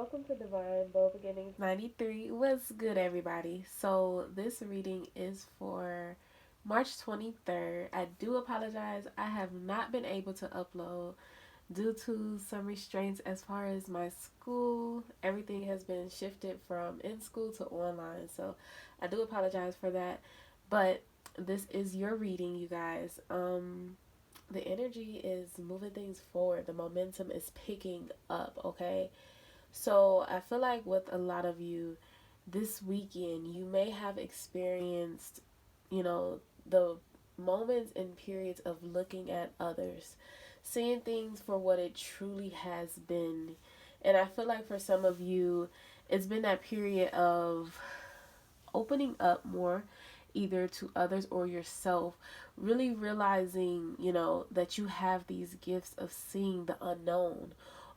welcome to Divine Bow Beginnings 93. What's good, everybody? So, this reading is for March 23rd. I do apologize. I have not been able to upload due to some restraints as far as my school. Everything has been shifted from in school to online. So, I do apologize for that. But this is your reading, you guys. The energy is moving things forward. The momentum is picking up, okay? So I feel like with a lot of you this weekend, you may have experienced, the moments and periods of looking at others, seeing things for what it truly has been. And I feel like for some of you, it's been that period of opening up more, either to others or yourself, really realizing, that you have these gifts of seeing the unknown,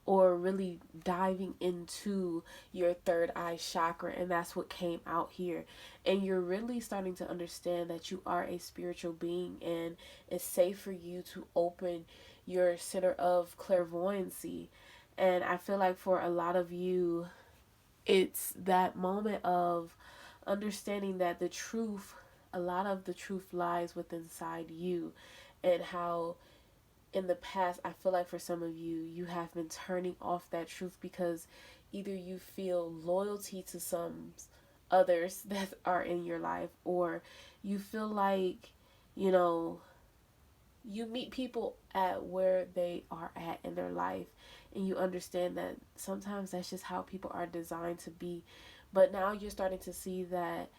or really diving into your third eye chakra. And that's what came out here. And you're really starting to understand that you are a spiritual being, and it's safe for you to open your center of clairvoyancy. And I feel like for a lot of you, it's that moment of understanding that a lot of the truth lies within inside you. And how in the past, I feel like for some of you, you have been turning off that truth because either you feel loyalty to some others that are in your life, or you feel like, you know, you meet people at where they are at in their life, and you understand that sometimes that's just how people are designed to be. But now you're starting to see that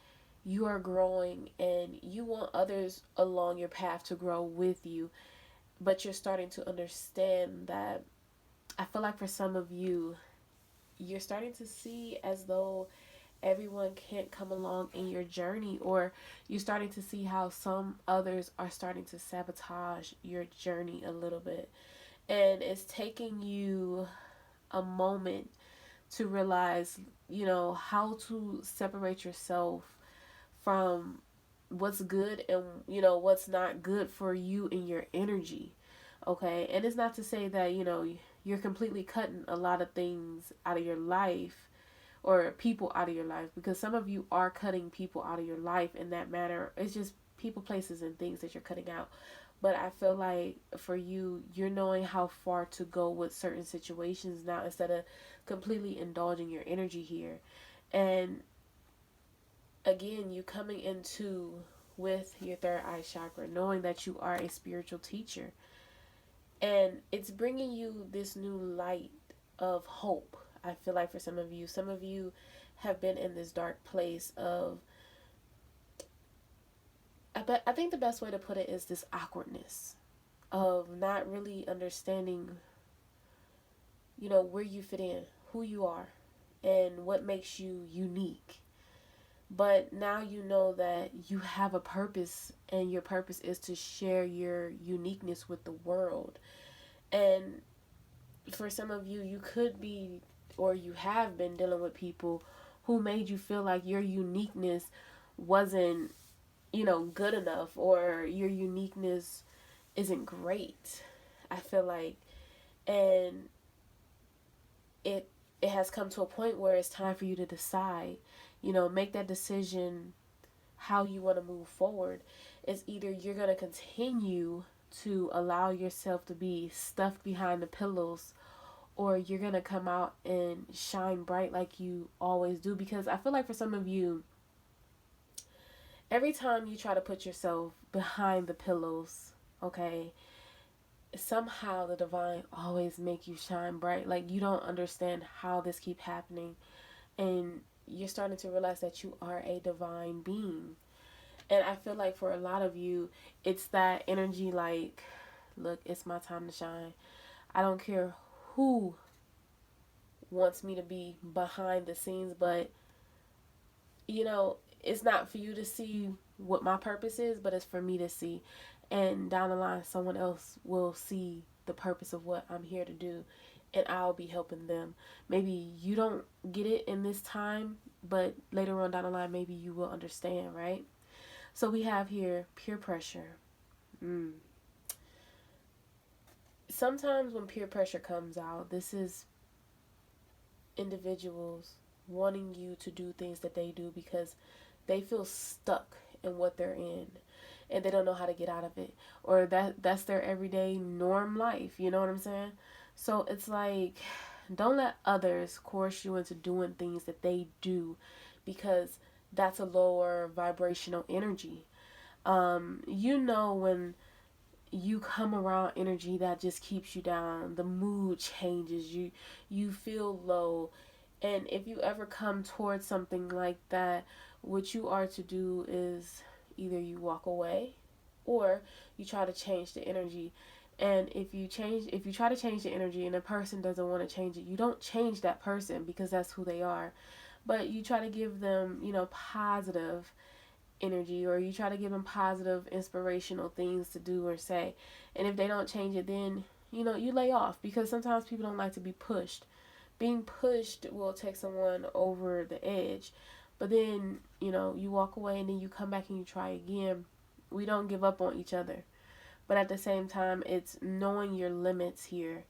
you are growing and you want others along your path to grow with you. But you're starting to understand that, I feel like for some of you, you're starting to see as though everyone can't come along in your journey, or you're starting to see how some others are starting to sabotage your journey a little bit. And it's taking you a moment to realize, how to separate yourself from what's good and, what's not good for you and your energy. Okay? And it's not to say that, you're completely cutting a lot of things out of your life, or people out of your life, because some of you are cutting people out of your life in that manner. It's just people, places, and things that you're cutting out. But I feel like for you, you're knowing how far to go with certain situations now, instead of completely indulging your energy here. And again, you coming into with your third eye chakra, knowing that you are a spiritual teacher, and it's bringing you this new light of hope. I feel like for some of you have been in this dark place of, I think the best way to put it is this awkwardness of not really understanding, where you fit in, who you are, and what makes you unique. But now you know that you have a purpose, and your purpose is to share your uniqueness with the world. And for some of you, you could be, or you have been dealing with people who made you feel like your uniqueness wasn't, good enough, or your uniqueness isn't great. I feel like, and it it has come to a point where it's time for you to decide, make that decision how you want to move forward. It's either you're going to continue to allow yourself to be stuffed behind the pillows, or you're going to come out and shine bright like you always do. Because I feel like for some of you, every time you try to put yourself behind the pillows, okay, somehow the divine always make you shine bright. Like, you don't understand how this keep happening, and you're starting to realize that you are a divine being. And I feel like for a lot of you, it's that energy like, look, it's my time to shine. I don't care who wants me to be behind the scenes, but it's not for you to see what my purpose is, but it's for me to see. And down the line, someone else will see the purpose of what I'm here to do, and I'll be helping them. Maybe you don't get it in this time, but later on down the line, maybe you will understand, right? So we have here peer pressure. Mm. Sometimes when peer pressure comes out, this is individuals wanting you to do things that they do because they feel stuck in what they're in and they don't know how to get out of it, or that's their everyday norm life, you know what I'm saying? So it's like, don't let others coerce you into doing things that they do because that's a lower vibrational energy. You know, when you come around energy that just keeps you down, the mood changes, you feel low. And if you ever come towards something like that, what you are to do is either you walk away or you try to change the energy. And if you try to change the energy and a person doesn't want to change it, you don't change that person because that's who they are. But you try to give them, positive energy, or you try to give them positive inspirational things to do or say. And if they don't change it, then you lay off, because sometimes people don't like to be pushed. Being pushed will take someone over the edge, but then you walk away and then you come back and you try again. We don't give up on each other, but at the same time, it's knowing your limits here,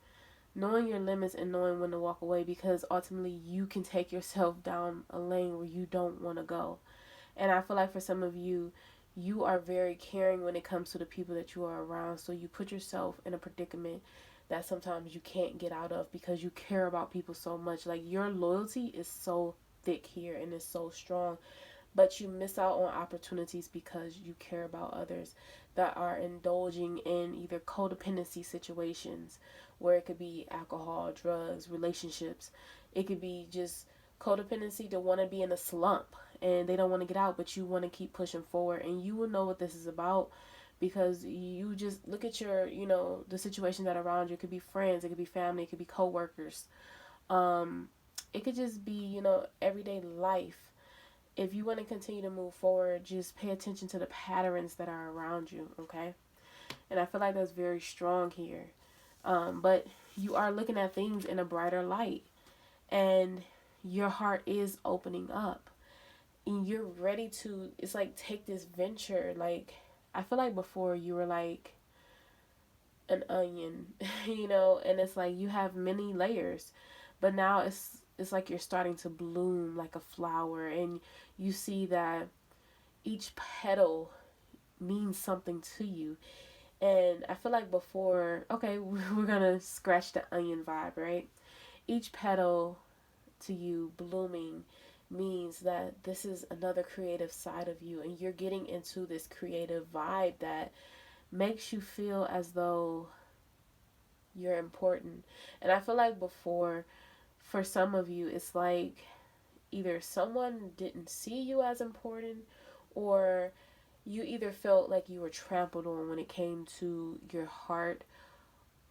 knowing your limits and knowing when to walk away, because ultimately you can take yourself down a lane where you don't want to go. And I feel like for some of you, you are very caring when it comes to the people that you are around. So you put yourself in a predicament that sometimes you can't get out of because you care about people so much. Like, your loyalty is so thick here and is so strong, but you miss out on opportunities because you care about others that are indulging in either codependency situations, where it could be alcohol, drugs, relationships. It could be just codependency to want to be in a slump and they don't want to get out, but you want to keep pushing forward. And you will know what this is about because you just look at your, the situations that are around you. It could be friends, it could be family, it could be coworkers. It could just be, everyday life. If you want to continue to move forward, just pay attention to the patterns that are around you, okay? And I feel like that's very strong here. But you are looking at things in a brighter light, and your heart is opening up, and you're ready to, it's like, take this venture. Like, I feel like before you were like an onion, and it's like you have many layers, but now it's like you're starting to bloom like a flower, and you see that each petal means something to you. And I feel like before, okay, we're gonna scratch the onion vibe, right? Each petal to you blooming means that this is another creative side of you, and you're getting into this creative vibe that makes you feel as though you're important. And I feel like before, for some of you, it's like either someone didn't see you as important, or you either felt like you were trampled on when it came to your heart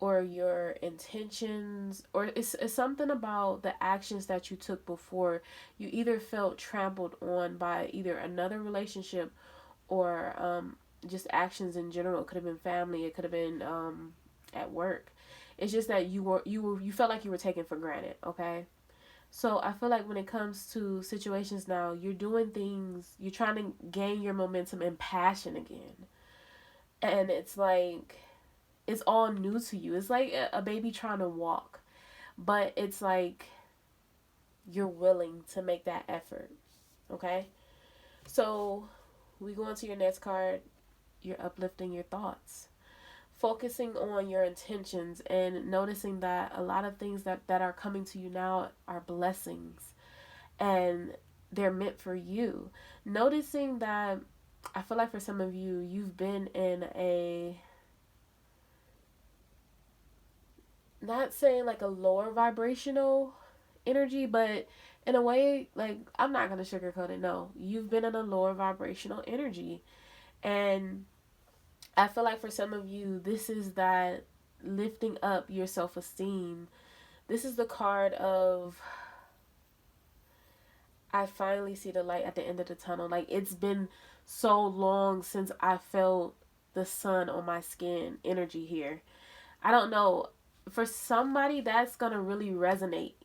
or your intentions, or it's something about the actions that you took before. You either felt trampled on by either another relationship or just actions in general. It could have been family, it could have been at work. It's just that you felt like you were taken for granted, okay? So I feel like when it comes to situations now, you're doing things, you're trying to gain your momentum and passion again. And it's like, it's all new to you. It's like a baby trying to walk, but it's like you're willing to make that effort, okay? So we go into your next card. You're uplifting your thoughts, focusing on your intentions, and noticing that a lot of things that are coming to you now are blessings, and they're meant for you. Noticing that, I feel like for some of you, you've been in a, not saying like a lower vibrational energy, but in a way, like, I'm not going to sugarcoat it. No, you've been in a lower vibrational energy. And I feel like for some of you, this is that lifting up your self-esteem. This is the card of, I finally see the light at the end of the tunnel. Like, it's been so long since I felt the sun on my skin energy here. I don't know. For somebody, that's going to really resonate.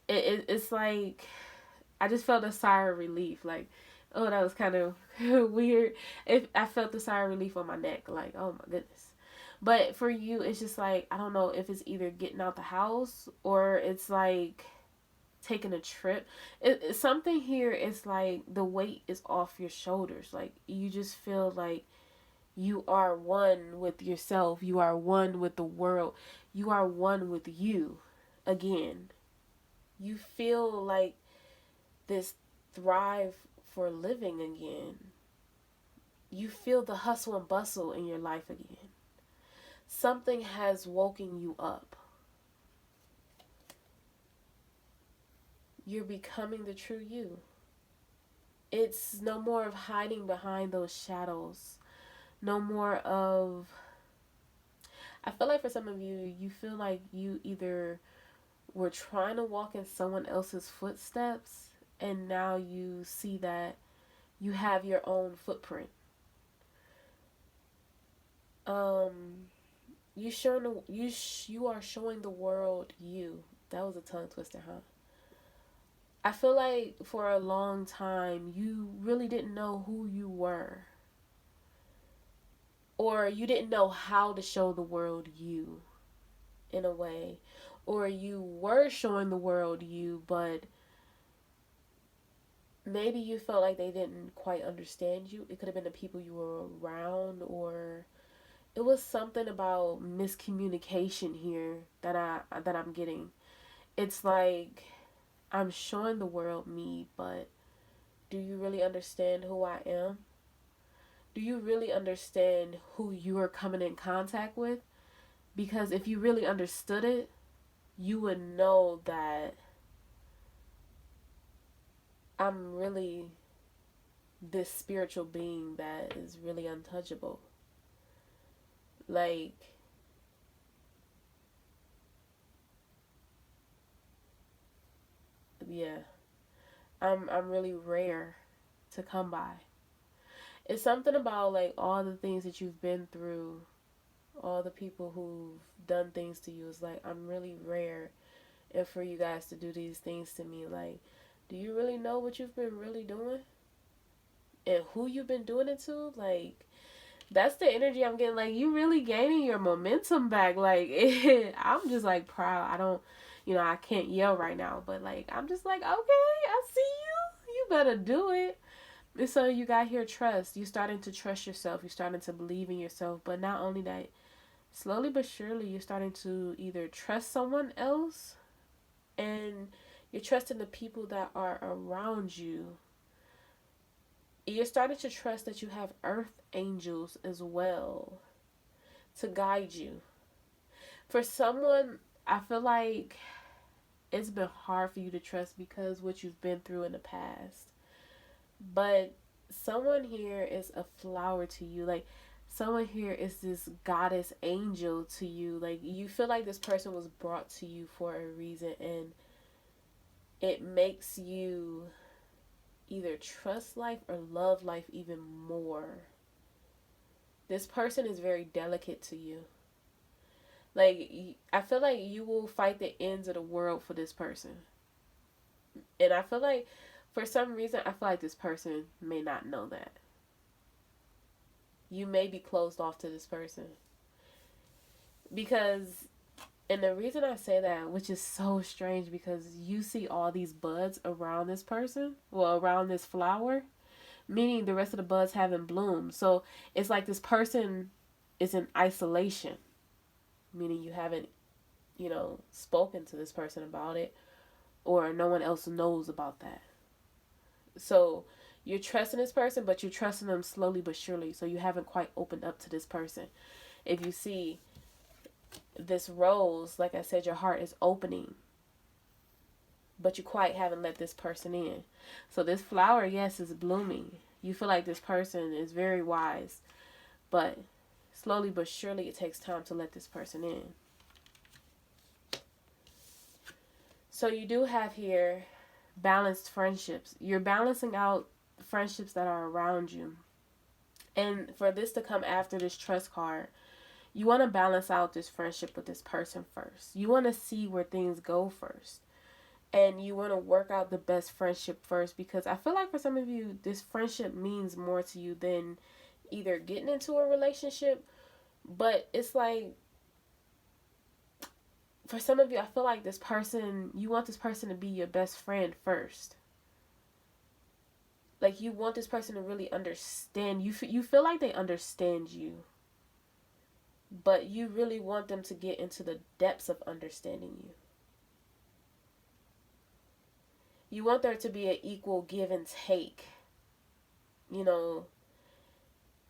It's like, I just felt a sigh of relief. Like, oh, that was kind of weird. If I felt the sigh of relief on my neck, like, oh my goodness. But for you, it's just like, I don't know if it's either getting out the house, or it's like taking a trip. Something here is like the weight is off your shoulders. Like you just feel like you are one with yourself. You are one with the world. You are one with you again. You feel like this thrive for living again. You feel the hustle and bustle in your life again. Something has woken you up. You're becoming the true you. It's no more of hiding behind those shadows. No more of... I feel like for some of you, you feel like you either were trying to walk in someone else's footsteps, and now you see that you have your own footprint. You are showing the world you. That was a tongue twister, huh? I feel like for a long time you really didn't know who you were, or you didn't know how to show the world you in a way, or you were showing the world you, but maybe you felt like they didn't quite understand you. It could have been the people you were around, or it was something about miscommunication here that I'm getting. It's like I'm showing the world me, but do you really understand who I am? Do you really understand who you are coming in contact with? Because if you really understood it, you would know that I'm really this spiritual being that is really untouchable. Like, yeah, I'm really rare to come by. It's something about like all the things that you've been through, all the people who've done things to you. It's like I'm really rare, and for you guys to do these things to me, like, do you really know what you've been really doing and who you've been doing it to? Like, that's the energy I'm getting. Like, you really gaining your momentum back. Like, I'm just like proud. I don't, I can't yell right now, but like, I'm just like, okay, I see you. You better do it. And so you got here trust. You starting to trust yourself. You're starting to believe in yourself. But not only that, slowly but surely, you're starting to either trust someone else, and you're trusting the people that are around you. You're starting to trust that you have earth angels as well to guide you. For someone, I feel like it's been hard for you to trust because what you've been through in the past. But someone here is a flower to you. Like, someone here is this goddess angel to you. Like, you feel like this person was brought to you for a reason, and it makes you either trust life or love life even more. This person is very delicate to you. Like, I feel like you will fight the ends of the world for this person. And I feel like, for some reason, I feel like this person may not know that. You may be closed off to this person. Because, and the reason I say that, which is so strange, because you see all these buds around this person, well, around this flower, meaning the rest of the buds haven't bloomed. So it's like this person is in isolation, meaning you haven't, spoken to this person about it, or no one else knows about that. So you're trusting this person, but you're trusting them slowly but surely. So you haven't quite opened up to this person. If you see this rose, like I said, your heart is opening, but you quite haven't let this person in. So this flower, yes, is blooming. You feel like this person is very wise, but slowly but surely it takes time to let this person in. So you do have here balanced friendships. You're balancing out friendships that are around you. And for this to come after this trust card, you want to balance out this friendship with this person first. You want to see where things go first. And you want to work out the best friendship first, because I feel like for some of you, this friendship means more to you than either getting into a relationship. But it's like, for some of you, I feel like this person, you want this person to be your best friend first. Like, you want this person to really understand you. You feel like they understand you, but you really want them to get into the depths of understanding you. You want there to be an equal give and take. You know,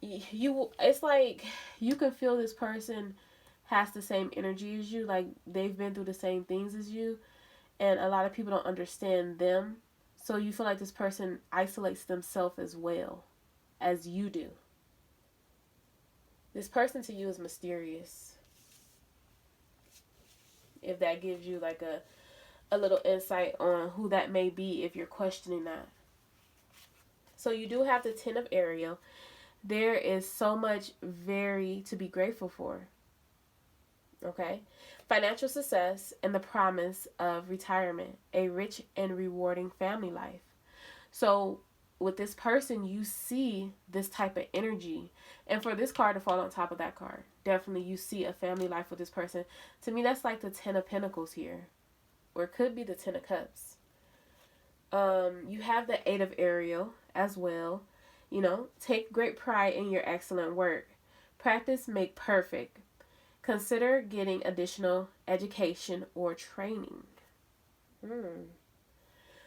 it's like you can feel this person has the same energy as you, like they've been through the same things as you, and a lot of people don't understand them. So you feel like this person isolates themselves as well as you do. This person to you is mysterious. If that gives you like a little insight on who that may be if you're questioning that. So you do have the 10 of Ariel. There is so much to be grateful for. Okay? Financial success and the promise of retirement. A rich and rewarding family life. So with this person, you see this type of energy. And for this card to fall on top of that card, definitely you see a family life with this person. To me, that's like the 10 of Pentacles here. Or it could be the 10 of Cups. You have the 8 of Ariel as well. You know, take great pride in your excellent work. Practice make perfect. Consider getting additional education or training.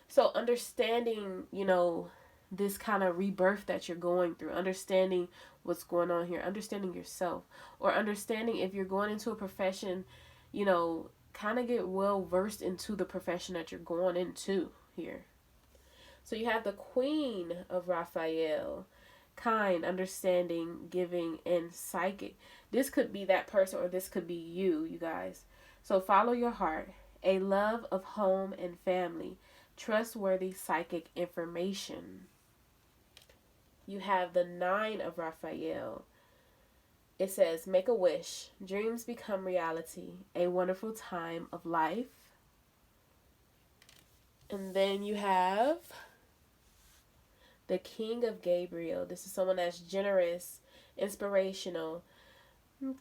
So understanding, you know, this kind of rebirth that you're going through, understanding what's going on here, understanding yourself, or understanding if you're going into a profession, you know, kind of get well versed into the profession that you're going into here. So you have the Queen of Raphael, kind, understanding, giving, and psychic. This could be that person or this could be you guys. So follow your heart. A love of home and family. Trustworthy psychic information. You have the 9 of Raphael. It says, make a wish. Dreams become reality. A wonderful time of life. And then you have the King of Gabriel. This is someone that's generous, inspirational.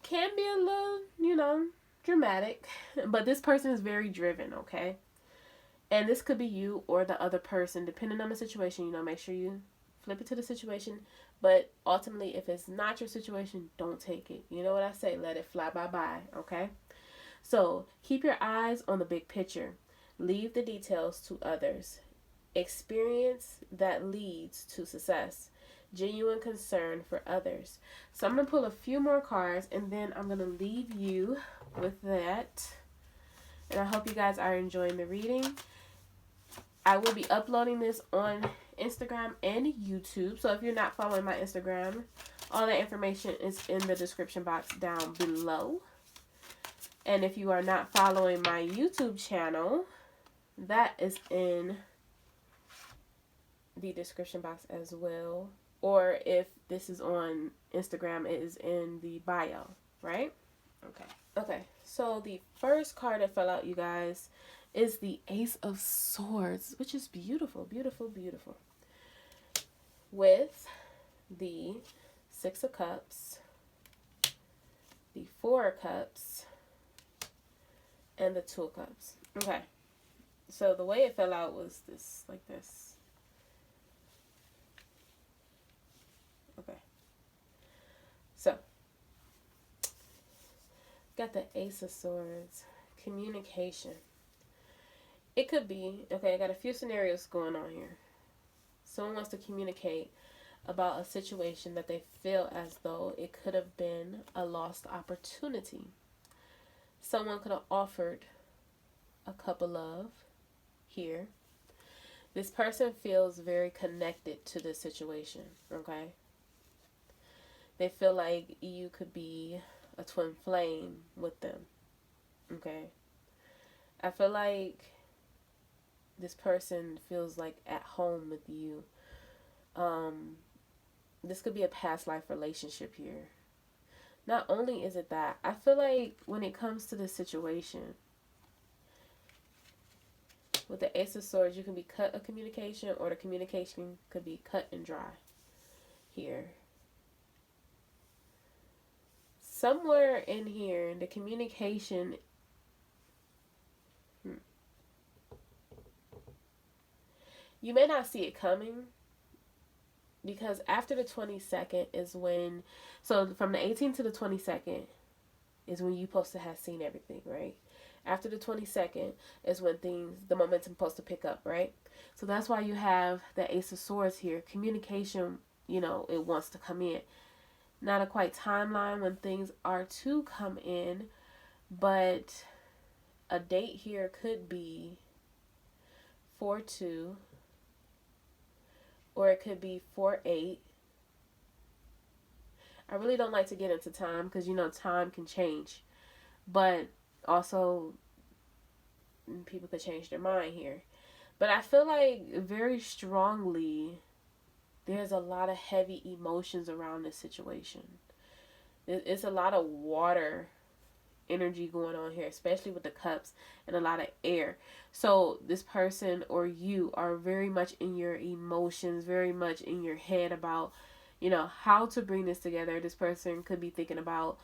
Can be a little, you know, dramatic. But this person is very driven, okay? And this could be you or the other person, depending on the situation. You know, make sure you flip it to the situation. But ultimately, if it's not your situation, don't take it. You know what I say? Let it fly bye-bye, okay? So, keep your eyes on the big picture. Leave the details to others. Experience that leads to success. Genuine concern for others. So, I'm going to pull a few more cards, and then I'm going to leave you with that. And I hope you guys are enjoying the reading. I will be uploading this on Instagram and YouTube. So if you're not following my Instagram, all that information is in the description box down below. And if you are not following my YouTube channel, that is in the description box as well. Or if this is on Instagram, it is in the bio, right? Okay, so the first card that fell out, you guys, is the Ace of Swords, which is beautiful, beautiful, beautiful. With the 6 of Cups, the 4 of Cups, and the 2 of Cups. Okay, so the way it fell out was this, like this. Okay, so got the Ace of Swords, communication. It could be, okay, I got a few scenarios going on here. Someone wants to communicate about a situation that they feel as though it could have been a lost opportunity. Someone could have offered a cup of love here. This person feels very connected to this situation, okay? They feel like you could be a twin flame with them, okay? I feel like this person feels like at home with you. This could be a past life relationship here. Not only is it that, I feel like when it comes to this situation, with the Ace of Swords, you can be cut a communication, or the communication could be cut and dry here. Somewhere in here, the communication You may not see it coming, because after the 22nd is when, so from the 18th to the 22nd is when you're supposed to have seen everything, right? After the 22nd is when the momentum supposed to pick up, right? So that's why you have the Ace of Swords here. Communication, it wants to come in. Not a quite timeline when things are to come in, but a date here could be 4/2, or it could be 4/8. I really don't like to get into time because, time can change. But also, people could change their mind here. But I feel like very strongly there's a lot of heavy emotions around this situation. It's a lot of water energy going on here, especially with the cups, and a lot of air. So this person or you are very much in your emotions, very much in your head about, how to bring this together. This person could be thinking about,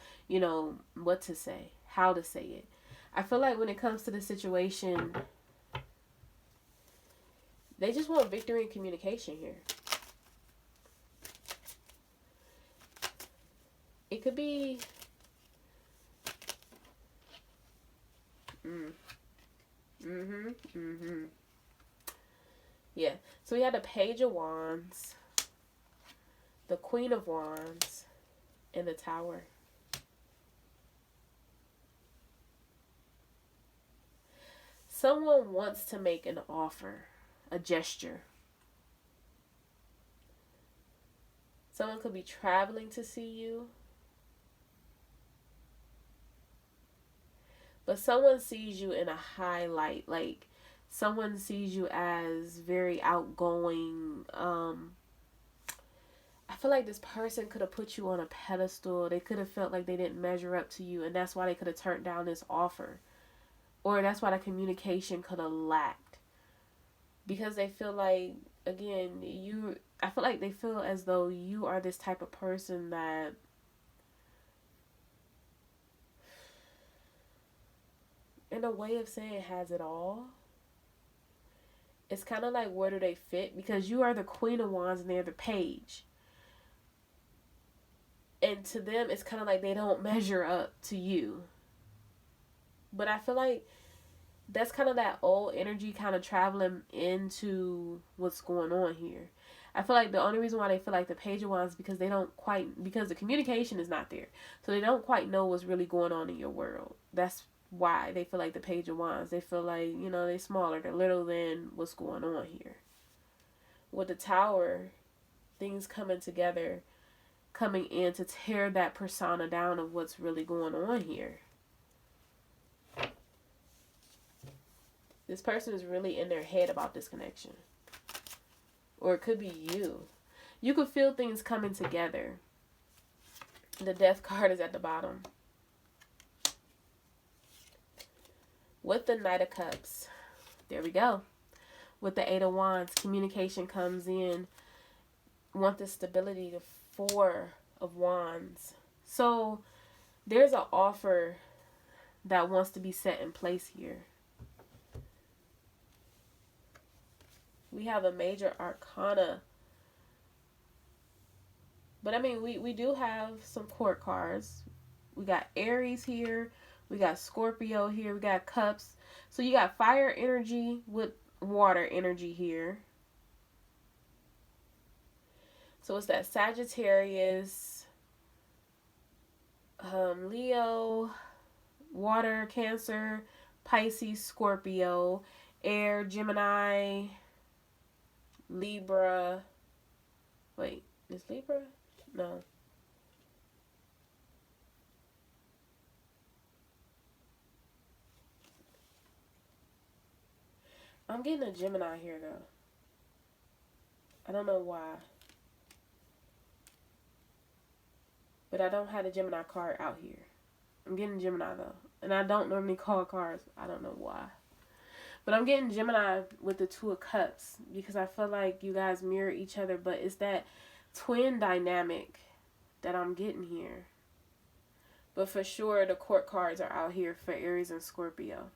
what to say, how to say it. I feel like when it comes to the situation, they just want victory in communication here. It could be yeah. So we had the Page of Wands, the Queen of Wands, and the Tower. Someone wants to make an offer, a gesture. Someone could be traveling to see you. But someone sees you in a high light. Like, someone sees you as very outgoing. I feel like this person could have put you on a pedestal. They could have felt like they didn't measure up to you, and that's why they could have turned down this offer. Or that's why the communication could have lacked. Because they feel like, again, I feel like they feel as though you are this type of person that in a way of saying has it all. It's kind of like, where do they fit? Because you are the Queen of Wands and they're the Page. And to them, it's kind of like they don't measure up to you. But I feel like that's kind of that old energy kind of traveling into what's going on here. I feel like the only reason why they feel like the Page of Wands is because because the communication is not there. So they don't quite know what's really going on in your world. That's why they feel like the Page of Wands. They feel like, they're smaller, they're little than what's going on here. With the Tower, things coming together, coming in to tear that persona down of what's really going on here. This person is really in their head about this connection. Or it could be you. You could feel things coming together. The Death card is at the bottom. With the Knight of Cups, there we go. With the Eight of Wands, communication comes in. Want the stability, the Four of Wands. So there's an offer that wants to be set in place here. We have a major arcana. But I mean, we do have some court cards. We got Aries here. We got Scorpio here. We got Cups. So you got fire energy with water energy here. So it's that Sagittarius, Leo, water, Cancer, Pisces, Scorpio, air, Gemini, Libra. Wait, is Libra? No. I'm getting a Gemini here, though. I don't know why. But I don't have a Gemini card out here. I'm getting Gemini, though. And I don't normally call cards. I don't know why. But I'm getting Gemini with the Two of Cups. Because I feel like you guys mirror each other. But it's that twin dynamic that I'm getting here. But for sure, the court cards are out here for Aries and Scorpio.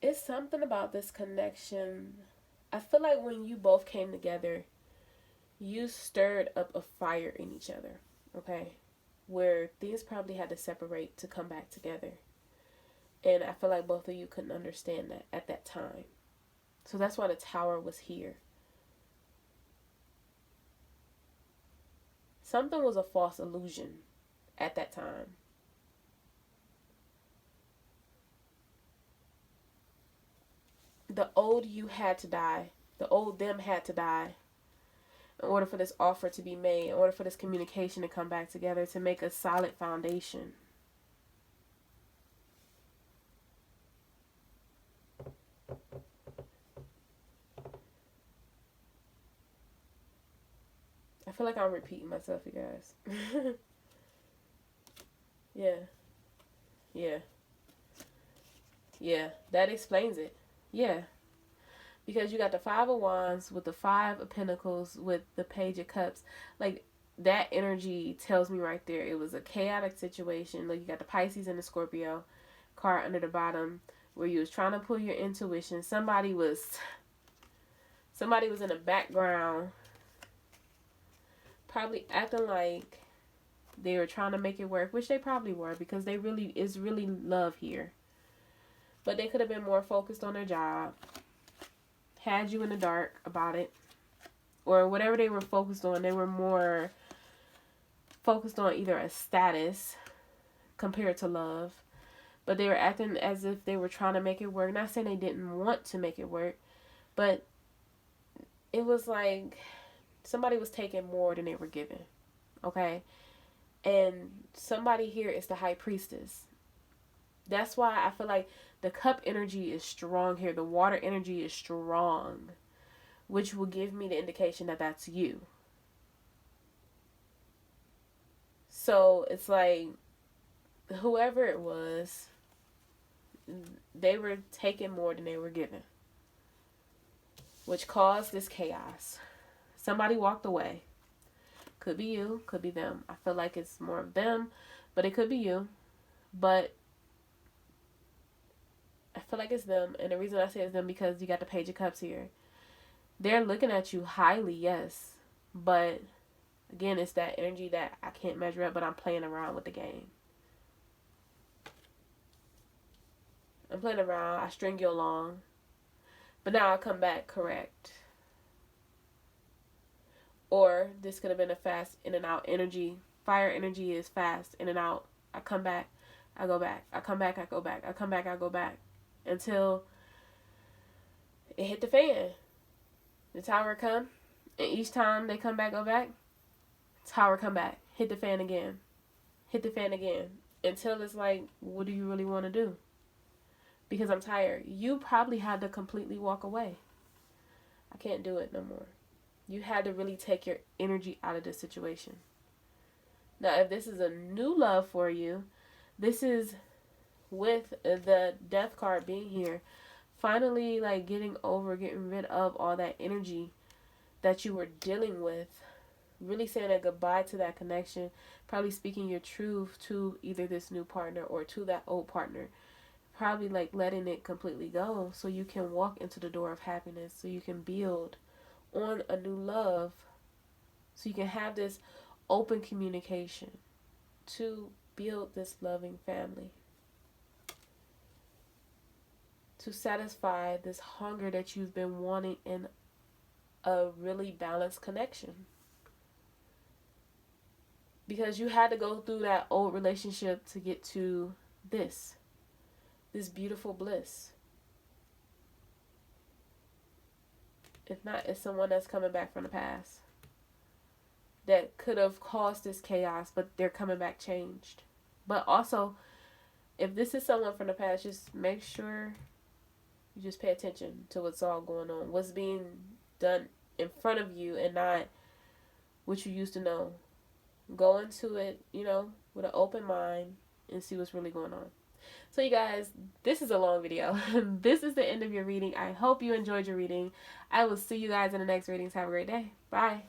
it's something about this connection. I feel like when you both came together, you stirred up a fire in each other, okay? Where things probably had to separate to come back together. And I feel like both of you couldn't understand that at that time. So that's why the Tower was here. Something was a false illusion at that time. The old you had to die. The old them had to die in order for this offer to be made, in order for this communication to come back together, to make a solid foundation. I feel like I'm repeating myself, you guys. Yeah. Yeah. Yeah. That explains it. Yeah. Because you got the Five of Wands with the Five of Pentacles with the Page of Cups. Like, that energy tells me right there it was a chaotic situation. Like, you got the Pisces and the Scorpio card under the bottom where you was trying to pull your intuition. Somebody was in the background probably acting like they were trying to make it work, which they probably were, because they really is really love here. But they could have been more focused on their job, had you in the dark about it, or whatever they were focused on. They were more focused on either a status compared to love, but they were acting as if they were trying to make it work. Not saying they didn't want to make it work, but it was like somebody was taking more than they were giving, okay? And somebody here is the High Priestess. That's why I feel like the cup energy is strong here. The water energy is strong, which will give me the indication that that's you. So it's like, whoever it was, they were taking more than they were giving, which caused this chaos. Somebody walked away. Could be you, could be them. I feel like it's more of them, but it could be you. But I feel like it's them. And the reason I say it's them because you got the Page of Cups here. They're looking at you highly, yes. But again, it's that energy that I can't measure up, but I'm playing around with the game. I'm playing around. I string you along. But now I come back correct. Or this could have been a fast in and out energy. Fire energy is fast in and out. I come back, I go back. I come back, I go back. I come back, I go back. Until it hit the fan. The Tower come. And each time they come back, go back. Tower come back. Hit the fan again. Hit the fan again. Until it's like, what do you really want to do? Because I'm tired. You probably had to completely walk away. I can't do it no more. You had to really take your energy out of this situation. Now, if this is a new love for you, this is with the Death card being here, finally like getting rid of all that energy that you were dealing with, really saying a goodbye to that connection, probably speaking your truth to either this new partner or to that old partner, probably like letting it completely go so you can walk into the door of happiness, so you can build on a new love, so you can have this open communication to build this loving family, to satisfy this hunger that you've been wanting in a really balanced connection. Because you had to go through that old relationship to get to this beautiful bliss. If not, it's someone that's coming back from the past that could have caused this chaos, but they're coming back changed. But also, if this is someone from the past, just make sure you just pay attention to what's all going on, what's being done in front of you and not what you used to know. Go into it, with an open mind and see what's really going on. So you guys, this is a long video. This is the end of your reading. I hope you enjoyed your reading. I will see you guys in the next readings. Have a great day. Bye.